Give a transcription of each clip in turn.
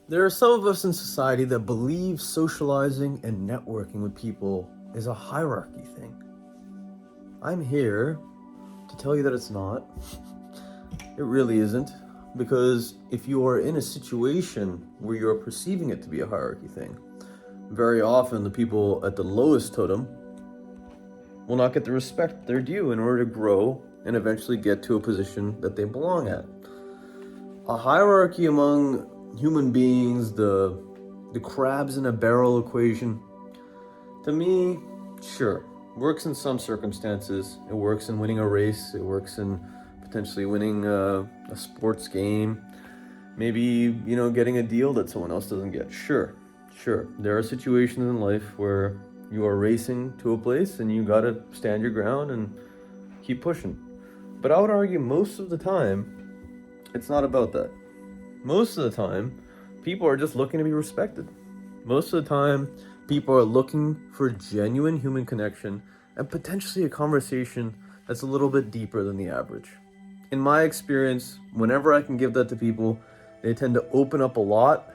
There are some of us in society that believe socializing and networking with people is a hierarchy thing. I'm here to tell you that it's not. It really isn't. Because if you are in a situation where you're perceiving it to be a hierarchy thing, very often the people at the lowest totem will not get the respect they're due in order to grow and eventually get to a position that they belong at. A hierarchy among human beings, the crabs in a barrel equation, to me, sure, works in some circumstances. It works in winning a race, it works in potentially winning a sports game, maybe, getting a deal that someone else doesn't get. Sure. There are situations in life where you are racing to a place and you gotta stand your ground and keep pushing. But I would argue most of the time, it's not about that. Most of the time, people are just looking to be respected. Most of the time, people are looking for genuine human connection and potentially a conversation that's a little bit deeper than the average. In my experience, whenever I can give that to people, they tend to open up a lot,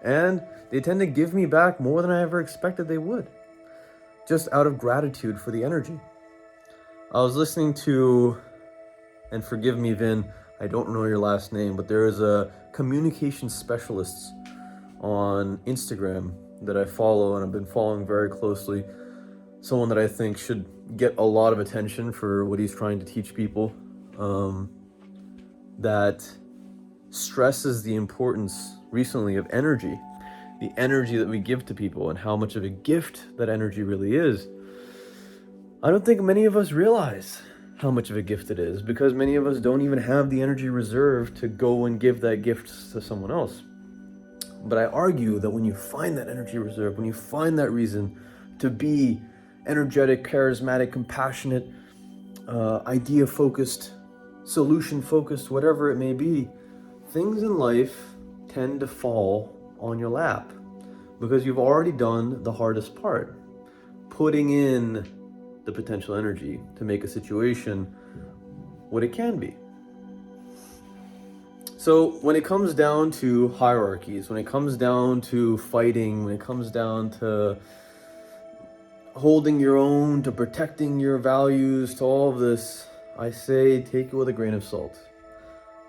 and they tend to give me back more than I ever expected they would, just out of gratitude for the energy. I was listening to, and forgive me, Vin, I don't know your last name, but there is a communication specialist on Instagram that I follow, and I've been following very closely. Someone that I think should get a lot of attention for what he's trying to teach people. That stresses the importance recently of energy, the energy that we give to people and how much of a gift that energy really is. I don't think many of us realize how much of a gift it is, because many of us don't even have the energy reserve to go and give that gift to someone else. But I argue that when you find that energy reserve, when you find that reason to be energetic, charismatic, compassionate, idea-focused, solution-focused, whatever it may be, things in life tend to fall on your lap because you've already done the hardest part, putting in the potential energy to make a situation what it can be. So when it comes down to hierarchies, when it comes down to fighting, when it comes down to holding your own, to protecting your values, to all of this, I say take it with a grain of salt.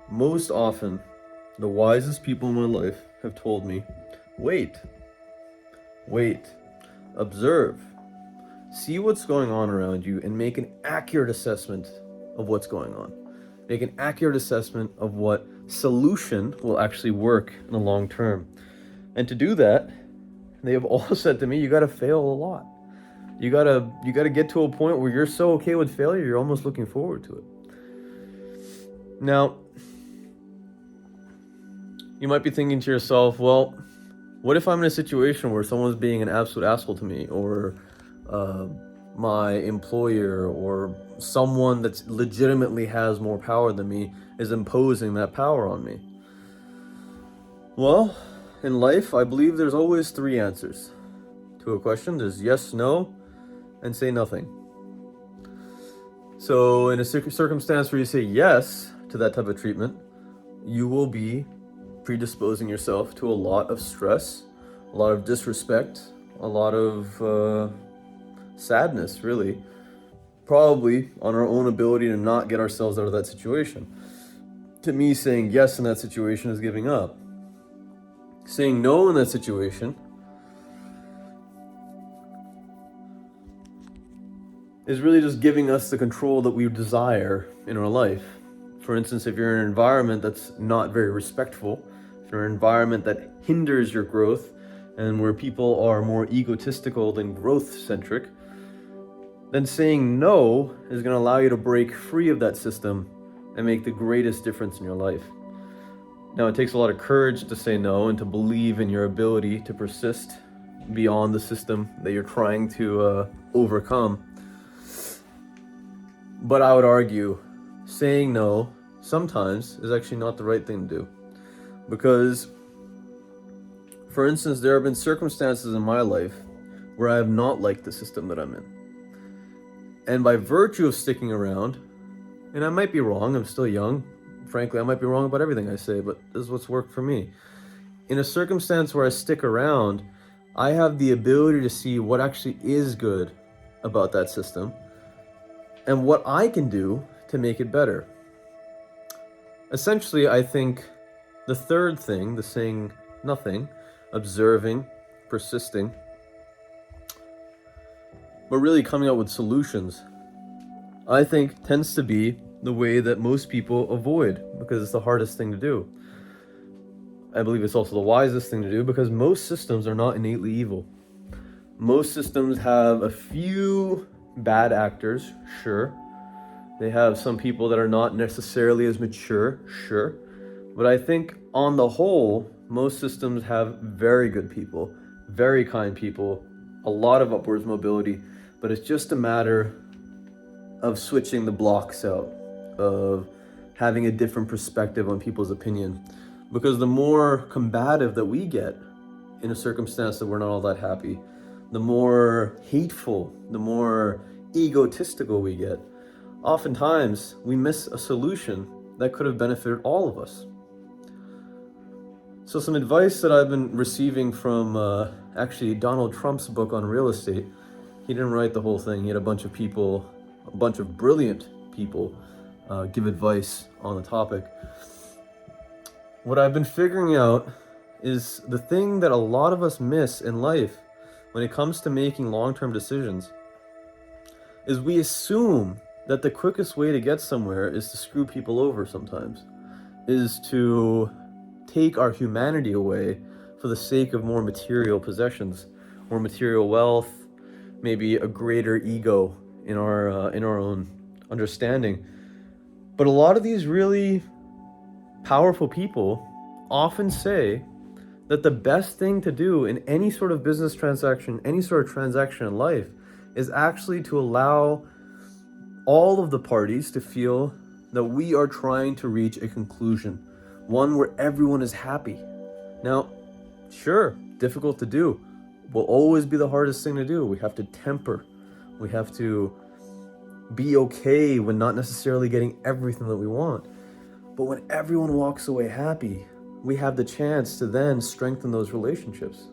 Most often, the wisest people in my life have told me, wait, observe, see what's going on around you and make an accurate assessment of what's going on. Make an accurate assessment of what solution will actually work in the long term. And to do that, they have all said to me, you gotta fail a lot. You gotta get to a point where you're so okay with failure, you're almost looking forward to it. Now, you might be thinking to yourself, well, what if I'm in a situation where someone's being an absolute asshole to me, or my employer or someone that legitimately has more power than me is imposing that power on me? Well, in life, I believe there's always three answers to a question. There's yes, no, and say nothing. So in a circumstance where you say yes to that type of treatment, you will be predisposing yourself to a lot of stress, a lot of disrespect, a lot of sadness, really, probably on our own ability to not get ourselves out of that situation. To me, saying yes in that situation is giving up. Saying no in that situation is really just giving us the control that we desire in our life. For instance, if you're in an environment that's not very respectful, if you're in an environment that hinders your growth, and where people are more egotistical than growth-centric, then saying no is going to allow you to break free of that system and make the greatest difference in your life. Now, it takes a lot of courage to say no and to believe in your ability to persist beyond the system that you're trying to overcome. But I would argue saying no sometimes is actually not the right thing to do. Because, for instance, there have been circumstances in my life where I have not liked the system that I'm in. And by virtue of sticking around, and I might be wrong, I'm still young, frankly, I might be wrong about everything I say, but this is what's worked for me. in a circumstance where I stick around, I have the ability to see what actually is good about that system and what I can do to make it better. Essentially, I think the third thing, the saying nothing, observing, persisting, but really coming up with solutions, I think tends to be the way that most people avoid, because it's the hardest thing to do. I believe it's also the wisest thing to do, because most systems are not innately evil. Most systems have a few bad actors, sure. They have some people that are not necessarily as mature, sure. But I think on the whole, most systems have very good people, very kind people, a lot of upwards mobility, but it's just a matter of switching the blocks out, of having a different perspective on people's opinion. Because the more combative that we get in a circumstance that we're not all that happy, the more hateful, the more egotistical we get, oftentimes we miss a solution that could have benefited all of us. So some advice that I've been receiving from actually Donald Trump's book on real estate. He didn't write the whole thing. He had a bunch of people, a bunch of brilliant people give advice on the topic. What I've been figuring out is the thing that a lot of us miss in life when it comes to making long-term decisions is we assume that the quickest way to get somewhere is to screw people over sometimes, is to take our humanity away for the sake of more material possessions, more material wealth, maybe a greater ego in our own understanding. But a lot of these really powerful people often say that the best thing to do in any sort of business transaction, any sort of transaction in life, is actually to allow all of the parties to feel that we are trying to reach a conclusion, one where everyone is happy. Now, sure, difficult to do, will always be the hardest thing to do. We have to temper. We have to be okay when not necessarily getting everything that we want. But when everyone walks away happy, we have the chance to then strengthen those relationships.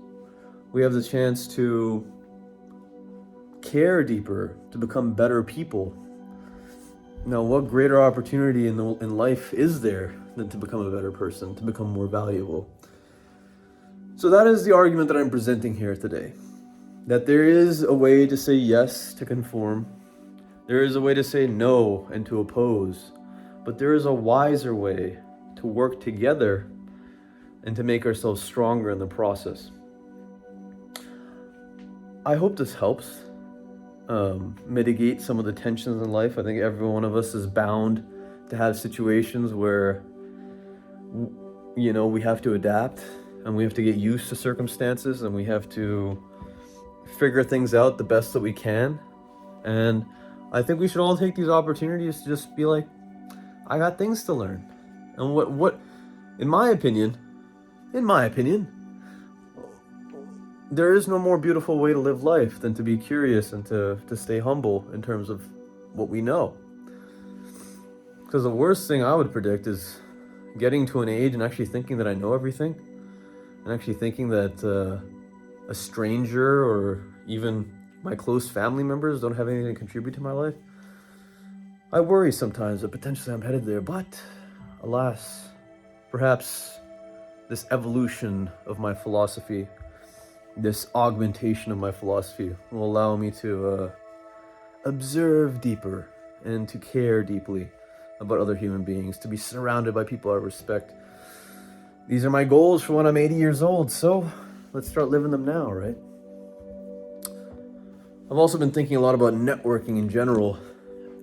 We have the chance to care deeper, to become better people. Now, what greater opportunity in life is there than to become a better person, to become more valuable? So that is the argument that I'm presenting here today. That there is a way to say yes to conform. There is a way to say no and to oppose. But there is a wiser way to work together and to make ourselves stronger in the process. I hope this helps mitigate some of the tensions in life. I think every one of us is bound to have situations where, we have to adapt and we have to get used to circumstances and we have to figure things out the best that we can. And I think we should all take these opportunities to just be like, I got things to learn. And what in my opinion, there is no more beautiful way to live life than to be curious and to stay humble in terms of what we know. Because the worst thing I would predict is getting to an age and actually thinking that I know everything, and actually thinking that a stranger or even my close family members don't have anything to contribute to my life. I worry sometimes that potentially I'm headed there, but alas, perhaps this evolution of my philosophy, this augmentation of my philosophy will allow me to observe deeper and to care deeply about other human beings, to be surrounded by people I respect. These are my goals for when I'm 80 years old, so let's start living them now, right? I've also been thinking a lot about networking in general,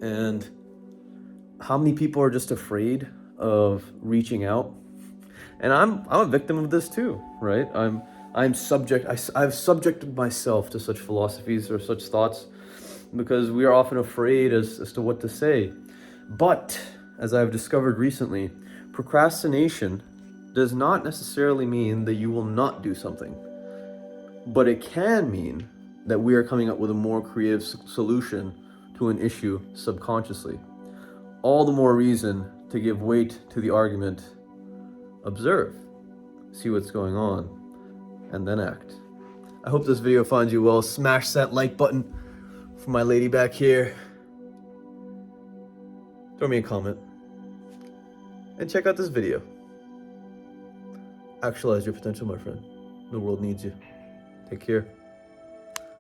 and how many people are just afraid of reaching out. And I'm a victim of this too, right? I've subjected myself to such philosophies or such thoughts because we are often afraid as to what to say. But as I've discovered recently, procrastination does not necessarily mean that you will not do something, but it can mean that we are coming up with a more creative solution to an issue subconsciously. All the more reason to give weight to the argument, observe, see what's going on, and then act. I hope this video finds you well. Smash that like button for my lady back here. Throw me a comment. And check out this video. Actualize your potential, my friend. The world needs you. Take care.